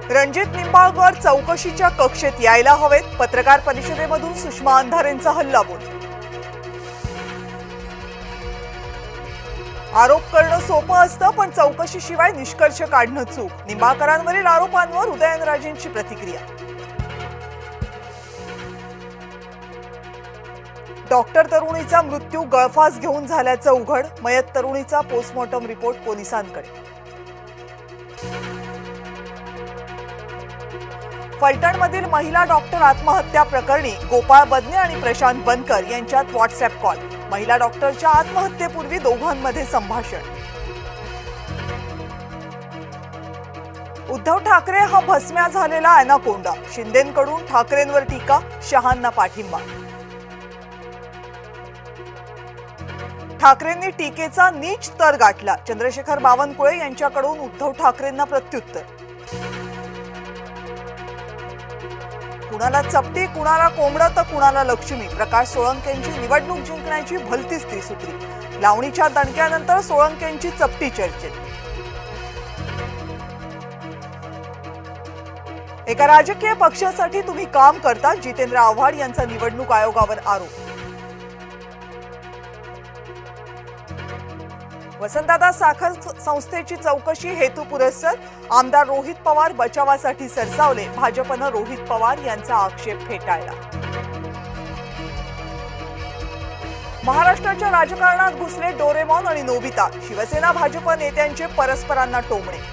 रणजित निंबाळकर चौकशीच्या कक्षेत यायला हवेत, पत्रकार परिषदेमधून सुषमा अंधारेंचा हल्लाबोल. आरोप करणं सोपं असतं, पण चौकशीशिवाय निष्कर्ष काढणं चूक. निंबाळकरांवरील आरोपांवर उदयनराजेंची प्रतिक्रिया. डॉक्टर तरुणीचा मृत्यू गळफास घेऊन झाल्याचं उघड, मयत तरुणीचा पोस्टमॉर्टम रिपोर्ट पोलिसांकडे. फलटणमधील महिला डॉक्टर आत्महत्या प्रकरणी गोपाळ बदने आणि प्रशांत बनकर यांच्यात व्हॉट्सअॅप कॉल. महिला डॉक्टरच्या आत्महत्येपूर्वी दोघांमध्ये संभाषण. उद्धव ठाकरे हा भस्म्या झालेला अॅनाकोंडा, शिंदेंकडून ठाकरेंवर टीका, शहांना पाठिंबा. ठाकरेंनी टीकेचा नीच स्तर गाठला, चंद्रशेखर बावनकुळे यांच्याकडून उद्धव ठाकरेंना प्रत्युत्तर. कुणाला चपटी, कुणाला कोंबडं तर कुणाला लक्ष्मी. प्रकाश सोळंकेंची निवडणूक जिंकण्याची भलतीच त्रिसूत्री. लावणीच्या दणक्यानंतर सोळंकेंची चपटी चर्चेत. एका राजकीय पक्षासाठी तुम्ही काम करता, जितेंद्र आव्हाड यांचा निवडणूक आयोगावर आरोप. वसंतदादा साखर संस्थेची चौकशी हेतुपुरस्सर, आमदार रोहित पवार बचावासाठी सरसावले, भाजपनं रोहित पवार यांचा आक्षेप फेटाळला. महाराष्ट्राच्या राजकारणात घुसले डोरेमॉन आणि नोबिता, शिवसेना भाजप नेत्यांचे परस्परांना टोमणे.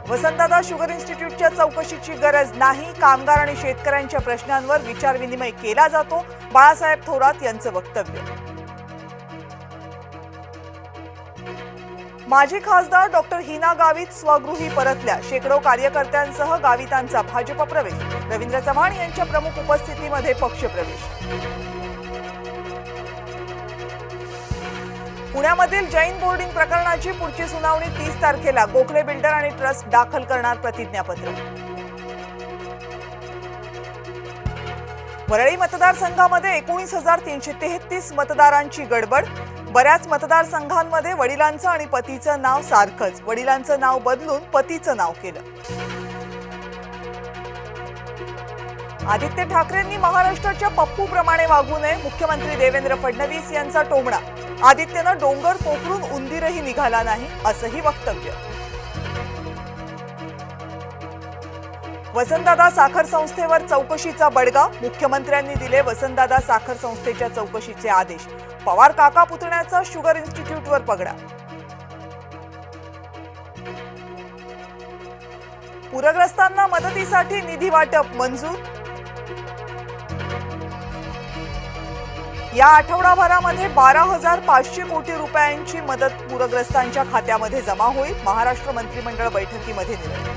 वसंतदादा शुगर इन्स्टिट्यूटच्या चौकशीची गरज नाही, कामगार आणि शेतकऱ्यांच्या प्रश्नांवर विचारविनिमय केला जातो, बाळासाहेब थोरात यांचं वक्तव्य. माजी खासदार डॉक्टर हिना गावित स्वगृही परतल्या, शेकडो कार्यकर्त्यांसह गावितांचा भाजप प्रवेश. रवींद्र चव्हाण यांच्या प्रमुख उपस्थितीमध्ये पक्षप्रवेश. पुण्यामधील जैन बोर्डिंग प्रकरणाची पुढची सुनावणी 30 तारखेला. गोखले बिल्डर आणि ट्रस्ट दाखल करणार प्रतिज्ञापत्र. वरळी मतदारसंघामध्ये 19,333 मतदारांची गडबड. बऱ्याच मतदारसंघांमध्ये वडिलांचं आणि पतीचं नाव सारखंच, वडिलांचं नाव बदलून पतीचं नाव केलं. आदित्य ठाकरेंनी महाराष्ट्राच्या पप्पूप्रमाणे वागू नये, मुख्यमंत्री देवेंद्र फडणवीस यांचा टोमणा. आदित्यनं डोंगर पोखरून उंदीरही निघाला नाही, असंही वक्तव्य. वसंतदादा साखर संस्थेवर चौकशीचा बडगा, मुख्यमंत्र्यांनी दिले वसंतदादा साखर संस्थेच्या चौकशीचे आदेश. पवार काका पुतण्याचा शुगर इन्स्टिट्यूटवर पगडा. पूरग्रस्तांना मदतीसाठी निधी वाटप मंजूर. या आठवडाभरामध्ये 12,500 कोटी रुपयांची मदत पूरग्रस्तांच्या खात्यामध्ये जमा होईल, महाराष्ट्र मंत्रिमंडळ बैठकीमध्ये निर्णय.